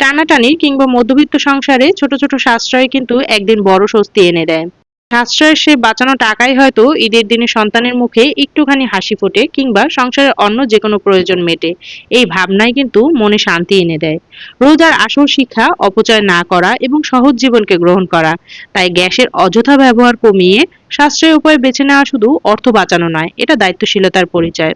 টানাটানি কিংবা মধ্যবিত্ত সংসারে ছোট ছোট সাশ্রয় কিন্তু একদিন বড় স্বস্তি এনে দেয়। সাশ্রয়ের সে বাঁচানো টাকাই হয়তো ঈদের দিনে সন্তানের মুখে একটুখানি হাসি ফোটে কিংবা সংসারের অন্য যে কোনো প্রয়োজন মেটে। এই ভাবনাই কিন্তু মনে শান্তি এনে দেয়। রোজার আসল শিক্ষা অপচয় না করা এবং সহজ জীবনকে গ্রহণ করা। তাই গ্যাসের অযথা ব্যবহার কমিয়ে সাশ্রয়ী উপায় বেছে নেওয়া শুধু অর্থ বাঁচানো নয়, এটা দায়িত্বশীলতার পরিচয়।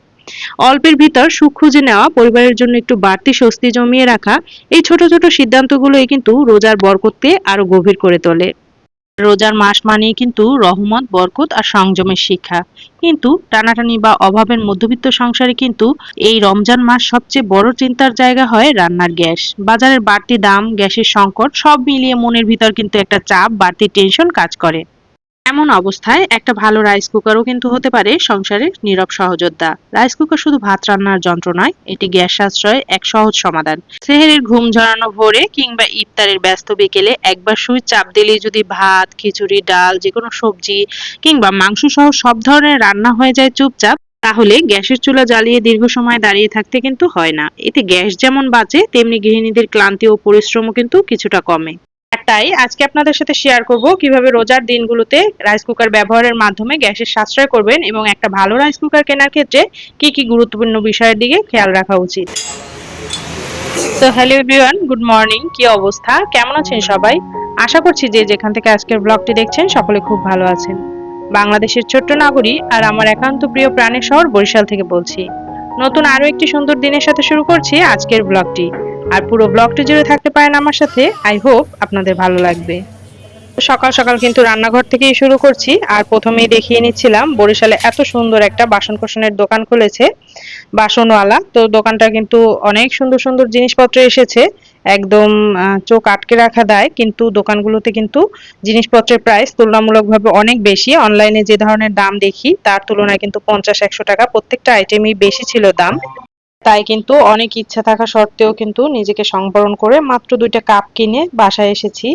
অল্পের ভিতর সুখ খুঁজে নেওয়া, পরিবারের জন্য একটু বাড়তি স্বস্তি জমিয়ে রাখা, এই ছোট ছোট সিদ্ধান্তগুলোই কিন্তু রোজার বরকতকে আরো গভীর করে তোলে। রোজার মাস মানেই কিন্তু রহমত, বরকত আর সংযমের শিক্ষা। কিন্তু টানাটানি বা অভাবের মধ্যবিত্ত সংসারে কিন্তু এই রমজান মাস সবচেয়ে বড় চিন্তার জায়গা হয় রান্নার গ্যাস। বাজারের বাড়তি দাম, গ্যাসের সংকট সব মিলিয়ে মনের ভিতর কিন্তু একটা চাপ, বাড়তি টেনশন কাজ করে। এমন অবস্থায় একটা ভালো রাইস কুকারও কিন্তু হতে পারে সংসারের নীরব সহযোদ্ধা। রাইস কুকার শুধু ভাত রান্নার যন্ত্র নয়, এটি গ্যাস সাশ্রয়ের এক সহজ সমাধান। সেহেরির ঘুম ঝরানো ভোরে কিংবা ইফতারের ব্যস্ত বিকেলে একবার সুইচ চাপ দিলেই যদি ভাত, খিচুড়ি, ডাল, যেকোনো সবজি কিংবা মাংস সহ সব ধরনের রান্না হয়ে যায় চুপচাপ, তাহলে গ্যাসের চুলা জ্বালিয়ে দীর্ঘ সময় দাঁড়িয়ে থাকতে কিন্তু হয় না। এতে গ্যাস যেমন বাঁচে, তেমনি গৃহিণীদের ক্লান্তি ও পরিশ্রমও কিন্তু কিছুটা কমে। আর তাই আজকে আপনাদের সাথে শেয়ার করব কিভাবে রোজার দিনগুলোতে রাইস কুকার ব্যবহারের মাধ্যমে গ্যাসের সাশ্রয় করবেন এবং একটা ভালো রাইস কুকার কেনার ক্ষেত্রে কি কি গুরুত্বপূর্ণ বিষয়ের দিকে খেয়াল রাখা উচিত। তো হ্যালো এভরিওয়ান, গুড মর্নিং। কি অবস্থা, কেমন আছেন সবাই? আশা করছি যে যেখান থেকে আজকের ব্লগটি দেখছেন সকলে খুব ভালো আছেন। বাংলাদেশের ছোট্ট নাগরী আর আমার একান্ত প্রিয় প্রাণের শহর বরিশাল থেকে বলছি। নতুন আরো একটি সুন্দর দিনের সাথে শুরু করছি আজকের ব্লগটি। আর পুরো ব্লগটি জুড়ে থাকতে পারেন আমার সাথে। আই হোপ আপনাদের ভালো লাগবে। সকাল সকাল কিন্তু রান্নাঘর থেকেই শুরু করছি। আর প্রথমেই দেখিয়ে নিচ্ছিলাম বরিশালে এত সুন্দর একটা বাসন কোসনের দোকান খুলেছে বাসনওয়ালা। তো দোকানটা কিন্তু অনেক সুন্দর সুন্দর জিনিসপত্র এসেছে, একদম চোখ আটকে রাখা দেয়। কিন্তু দোকানগুলোতে কিন্তু জিনিসপত্রের প্রাইস তুলনামূলকভাবে অনেক বেশি। অনলাইনে যে ধরনের দাম দেখি তার তুলনায় কিন্তু 50-100 টাকা প্রত্যেকটা আইটেমই বেশি ছিল দাম। তাই কিন্তু অনেক ইচ্ছা থাকা সত্ত্বেও কিন্তু নিজেকে সংবরণ করে মাত্র 2টা কাপ কিনে বাসায় এসেছি।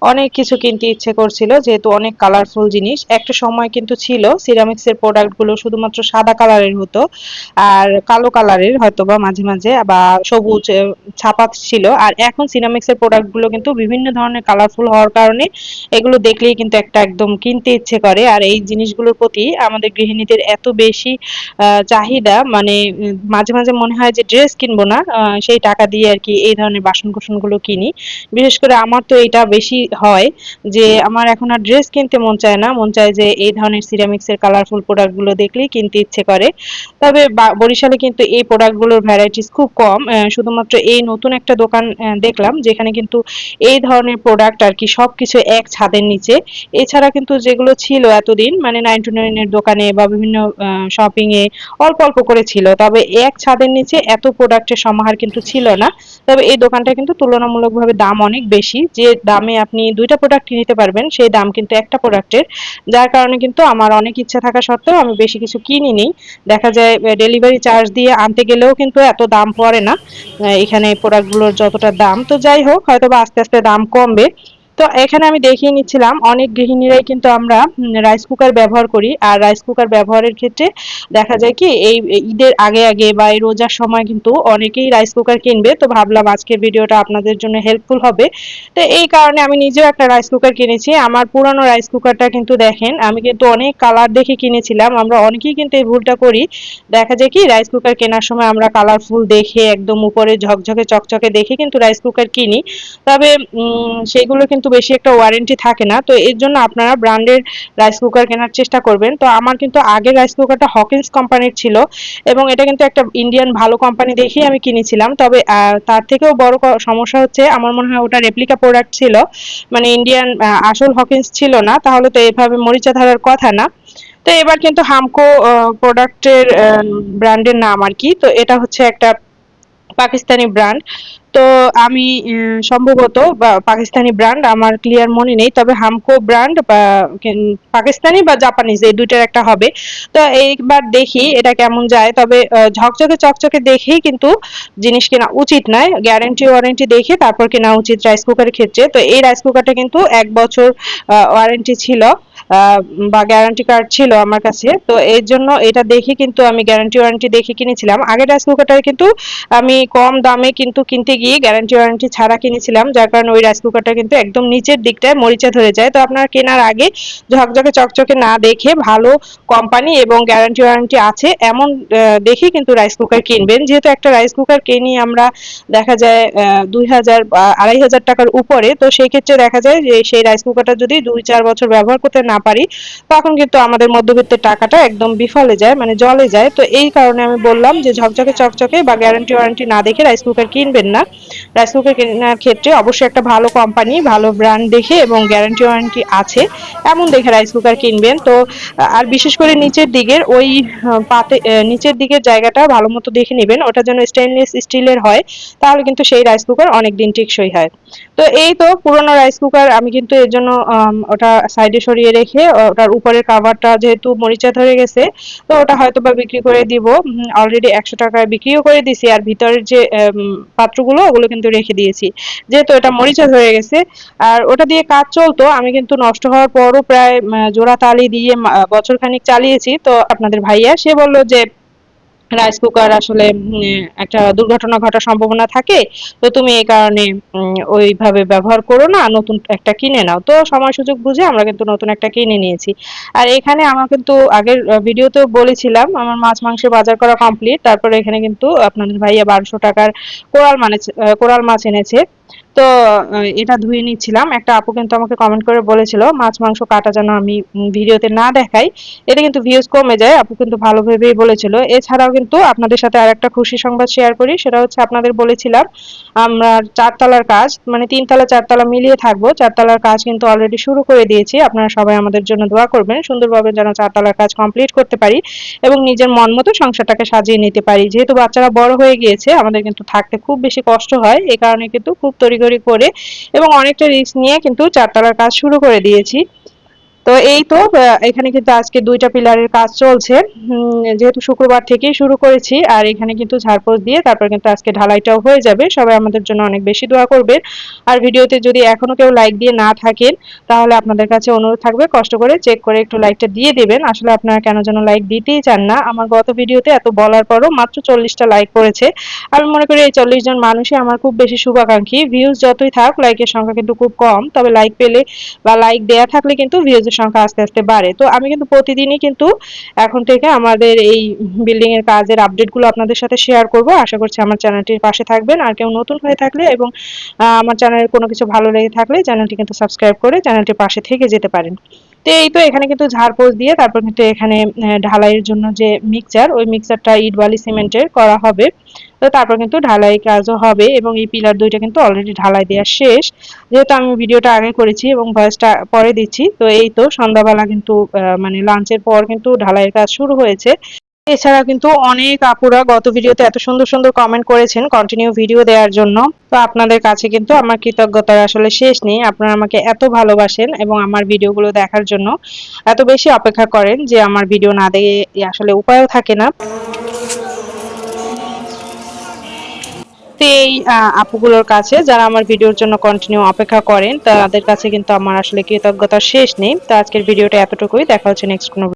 অনেক কিছু কিনতে ইচ্ছে করছিল যেহেতু অনেক কালারফুল জিনিস। একটা সময় কিন্তু ছিল সিরামিক্স এর প্রোডাক্ট গুলো শুধুমাত্র সাদা কালারের হতো আর কালো কালারের হয়তোবা মাঝে মাঝে বা সবুজ ছাপা ছিল। আর এখন সিরামিক্স এর প্রোডাক্ট গুলো কিন্তু বিভিন্ন ধরনের কালারফুল হওয়ার কারণে এগুলো দেখলেই কিন্তু একটা একদম কিনতে ইচ্ছে করে। আর এই জিনিসগুলোর প্রতি আমাদের গৃহিণীদের এত বেশি চাহিদা, মানে মাঝে মাঝে মনে হয় যে ড্রেস কিনবো না, সেই টাকা দিয়ে আর কি এই ধরনের বাসন গুলো কিনি। বিশেষ করে আমার তো এটা বেশি হয় যে আমার এখন আর ড্রেস কিনতে মন চায় না, মন চায় যে এই ধরনের সিরামিক্স এর কালারফুল প্রোডাক্ট গুলো দেখলেই কিনতে ইচ্ছে করে। তবে বরিশালে কিন্তু এই প্রোডাক্ট গুলোর ভ্যারাইটিস খুব কম। শুধুমাত্র এই নতুন একটা দোকান দেখলাম যেখানে কিন্তু এই ধরনের প্রোডাক্ট আর কি সবকিছু এক ছাদের নিচে। এছাড়া কিন্তু যেগুলো ছিল এতদিন মানে 9 to 9 এর দোকানে বা বিভিন্ন শপিং এ অল্প অল্প করে ছিল, তবে এক ছাদের নিচে এত প্রোডাক্টের সমাহার কিন্তু ছিল না। তবে এই দোকানটা কিন্তু তুলনামূলকভাবে দাম অনেক বেশি। যে দামে আপনি 2টা প্রোডাক্ট নিতে পারবেন সেই দাম কিন্তু একটা প্রোডাক্টের। যার কারণে কিন্তু আমার অনেক ইচ্ছা থাকা সত্ত্বেও আমি বেশি কিছু কিনিনি। দেখা যায় ডেলিভারি চার্জ দিয়ে আনতে গেলেও কিন্তু এত দাম পড়ে না এখানে প্রোডাক্টগুলোর যতটা দাম। তো যাই হোক, হয়তোবা আস্তে আস্তে দাম কমবে। তো এখানে আমি দেখিয়ে নিচ্ছিলাম অনেক গৃহিণীরাই কিন্তু আমরা রাইস কুকার ব্যবহার করি। আর রাইস কুকার ব্যবহারের ক্ষেত্রে দেখা যায় কি এই ঈদের আগে আগে বা এই রোজার সময় কিন্তু অনেকেই রাইস কুকার কিনবে। তো ভাবলাম আজকের ভিডিওটা আপনাদের জন্য হেল্পফুল হবে। তো এই কারণে আমি নিজেও একটা রাইস কুকার কিনেছি। আমার পুরানো রাইস কুকারটা কিন্তু দেখেন আমি কিন্তু অনেক কালার দেখে কিনেছিলাম। আমরা অনেকেই কিন্তু এই ভুলটা করি। দেখা যায় কি রাইস কুকার কেনার সময় আমরা কালারফুল দেখে একদম উপরে ঝকঝকে চকচকে দেখে কিন্তু রাইস কুকার কিনি। তবে সেগুলো কিন্তু বেশি একটা ওয়ারেন্টি থাকে না। তো এর জন্য আপনারা ব্র্যান্ডের রাইস কুকার কেনার চেষ্টা করবেন। তো আমার কিন্তু আগের রাইস কুকারটা হকিন্স কোম্পানির ছিল এবং এটা কিন্তু একটা ইন্ডিয়ান ভালো কোম্পানি দেখেই আমি কিনেছিলাম। তবে তার থেকেও বড় সমস্যা হচ্ছে আমার মনে হয় ওটা রেপ্লিকা প্রোডাক্ট ছিল, মানে ইন্ডিয়ান আসল হকিন্স ছিল না, তাহলে তো এভাবে মরিচা ধরার কথা না। তো এবার কিন্তু হামকো প্রোডাক্টের ব্র্যান্ডের নাম আর কি। তো এটা হচ্ছে একটা পাকিস্তানি ব্র্যান্ড। তো আমি সম্ভবত বা পাকিস্তানি ব্র্যান্ড আমার ক্লিয়ার মনে নেই, তবে হামকো ব্র্যান্ড বা পাকিস্তানি বা জাপানিজ এই দুইটার একটা হবে। তো এইবার দেখি এটা কেমন যায়। তবে ঝকঝকে চকচকে দেখেই কিন্তু জিনিস কেনা উচিত নয়, গ্যারান্টি ওয়ারেন্টি দেখে তারপর কেনা উচিত রাইস কুকারের ক্ষেত্রে। তো এই রাইস কুকারটা কিন্তু 1 বছর ওয়ারেন্টি ছিল বা গ্যারান্টি কার্ড ছিল আমার কাছে। তো এর জন্য এটা দেখে কিন্তু আমি গ্যারান্টি ওয়ারেন্টি দেখে কিনেছিলাম। আগের রাইস কুকারটা কিন্তু আমি কম দামে কিন্তু কিনতে গিয়ে গ্যারান্টি ওয়ারেন্টি ছাড়া কিনেছিলাম, যার কারণে ওই রাইস কুকারটা কিন্তু একদম নিচের দিকটায় মরিচা ধরে যায়। তো আপনারা কেনার আগে ঝকঝকে চকচকে না দেখে ভালো কোম্পানি এবং গ্যারান্টি ওয়ারেন্টি আছে এমন দেখে কিন্তু রাইস কুকার কিনবেন। যেহেতু একটা রাইস কুকার কিনি আমরা দেখা যায় ২,০০০ বা ২,৫০০ টাকার উপরে, তো সেই ক্ষেত্রে দেখা যায় যে সেই রাইস কুকারটা যদি ২-৪ বছর ব্যবহার করতে না পারি তখন কিন্তু আমাদের মধ্যবিত্তের টাকাটা একদম বিফলে যায়, মানে জলে যায়। তো এই কারণে আমি বললাম যে ঝকঝকে চকচকে বা গ্যারান্টি ওয়ারেন্টি না দেখে রাইস কুকার কিনবেন না। রাইস কুকার কেনার ক্ষেত্রে অবশ্যই একটা ভালো কোম্পানি, ভালো ব্র্যান্ড দেখে এবং গ্যারান্টি ওয়ারেন্টি আছে এমন দেখে রাইস কুকার কিনবেন। তো আর বিশেষ করে নিচের দিকের ওই পাতে নিচের দিকের জায়গাটা ভালো মতো দেখে নেবেন, ওটা যেন স্টেনলেস স্টিলের হয়, তাহলে কিন্তু সেই রাইস কুকার অনেক দিন টেকসই হয়। তো এই তো পুরোনো রাইস কুকার আমি কিন্তু এর জন্য ওটা সাইডে সরিয়ে রেখে ওটার উপরের কাভারটা যেহেতু মরিচা ধরে গেছে, তো ওটা হয়তো বা বিক্রি করে দিব। অলরেডি ১০০ টাকায় বিক্রিও করে দিছি, আর ভিতরের যে পাত্রগুলো ওগুলো কিন্তু রেখে দিয়েছি, যেহেতু এটা মরিচা ধরে গেছে। আর ওটা দিয়ে কাজ চলতো, আমি কিন্তু নষ্ট হওয়ার পরও প্রায় জোড়া তালি দিয়ে বছর খানিক চালিয়েছি। তো আপনাদের ভাইয়া সে বলল যে রাইস কুকার আসলে একটা দুর্ঘটনা ঘটার সম্ভাবনা থাকে, তো তুমি এই কারণে ওইভাবে ব্যবহার করো না, নতুন একটা কিনে নাও। তো সময় সুযোগ বুঝে আমরা কিন্তু নতুন একটা কিনে নিয়েছি। আর এখানে আমার কিন্তু আগের ভিডিওতেও বলেছিলাম আমার মাছ মাংস বাজার করা কমপ্লিট, তারপরে এখানে কিন্তু আপনাদের ভাইয়া ১২০০ টাকার কোরাল মাছ এনেছে। তো এটা ধুয়ে নিচ্ছিলাম। একটা আপু কিন্তু আমাকে কমেন্ট করে বলেছিল মাছ মাংস কাটা যেন আমি ভিডিওতে না দেখাই, এতে কিন্তু ভিউজ কমে যায়। আপু কিন্তু ভালো ভেবেই বলেছিল। এছাড়াও কিন্তু আপনাদের সাথে আরেকটা খুশি সংবাদ শেয়ার করি, সেটা হচ্ছে আপনাদের বলেছিলাম আমরা ৪ তলার কাজ, মানে ৩ তলা ৪ তলা মিলিয়ে থাকবো, ৪ তলার কাজ কিন্তু অলরেডি শুরু করে দিয়েছি। আপনারা সবাই আমাদের জন্য দোয়া করবেন সুন্দরভাবে যেন ৪ তলার কাজ কমপ্লিট করতে পারি এবং নিজের মন মতো সংসারটাকে সাজিয়ে নিতে পারি। যেহেতু বাচ্চারা বড় হয়ে গিয়েছে আমাদের কিন্তু থাকতে খুব বেশি কষ্ট হয়, এই কারণে কিন্তু খুব তড়িঘড়ি করে এবং অনেকটা রিস্ক নিয়ে কিন্তু ৪ তলার কাজ শুরু করে দিয়েছি। তো এই তো এখানে কিন্তু আজকে ২টা পিলারের কাজ চলছে। যেহেতু শুক্রবার থেকেই শুরু করেছি, আর এখানে কিন্তু ঝাড়পোছ দিয়ে তারপর কিন্তু আজকে ঢালাইটাও হয়ে যাবে। সবাই আমাদের জন্য অনেক বেশি দোয়া করবেন। আর ভিডিওতে যদি এখনো কেউ লাইক দিয়ে না থাকেন তাহলে আপনাদের কাছে অনুরোধ থাকবে কষ্ট করে চেক করে একটু লাইকটা দিয়ে দিবেন। আসলে আপনারা কেন যেন লাইক দিতেই চান না। আমার গত ভিডিওতে এত বলার পরও মাত্র ৪০টা লাইক করেছে। আমি মনে করি এই ৪০ জন মানুষই আমার খুব বেশি শুভাকাঙ্ক্ষী। ভিউজ যতই থাক লাইকের সংখ্যা কিন্তু খুব কম। তবে লাইক পেলে বা লাইক দেয়া থাকলে কিন্তু ভিউজ এর সংখ্যা আস্তে আস্তে বাড়ে। তো আমি কিন্তু প্রতিদিনই কিন্তু এখন থেকে আমাদের এই বিল্ডিং এর কাজের আপডেট গুলো আপনাদের সাথে শেয়ার করব। আশা করছি আমার চ্যানেলটির পাশে থাকবেন। আর কেউ নতুন হয়ে থাকলে এবং আমার চ্যানেলের কোনো কিছু ভালো লেগে থাকলে চ্যানেলটি কিন্তু সাবস্ক্রাইব করে চ্যানেলটির পাশে থেকে যেতে পারেন। তো এই তো এখানে কিন্তু ঝাড়পোছ দিয়ে তারপর কিন্তু এখানে ঢালাইয়ের জন্য যে মিক্সচার, ওই মিক্সচারটা ইট বালি সিমেন্টের করা হবে। তো তারপর কিন্তু ঢালাই কাজও হবে এবং এই পিলার ২টা কিন্তু অলরেডি ঢালাই দেওয়া শেষ। যেহেতু আমি ভিডিওটা আগে করেছি এবং ভয়েসটা পরে দিচ্ছি, তো এই তো সন্ধ্যাবেলা কিন্তু মানে লাঞ্চের পর কিন্তু ঢালাইয়ের কাজ শুরু হয়েছে। এছাড়া কিন্তু অনেক আপুরা গত ভিডিওতে এত সুন্দর সুন্দর কমেন্ট করেছেন কন্টিনিউ ভিডিও দেওয়ার জন্য। তো আপনাদের কাছে কিন্তু আমার কৃতজ্ঞতার আসলে শেষ নেই। আপনারা আমাকে এত ভালোবাসেন এবং আমার ভিডিওগুলো দেখার জন্য এত বেশি অপেক্ষা করেন যে আমার ভিডিও না দেখে আসলে উপায়ও থাকে না। তো এই আপুগুলোর কাছে যারা আমার ভিডিওর জন্য কন্টিনিউ অপেক্ষা করেন তাদের কাছে কিন্তু আমার আসলে কৃতজ্ঞতার শেষ নেই। তো আজকের ভিডিওটা এতটুকুই। দেখা হচ্ছে নেক্সট কোনো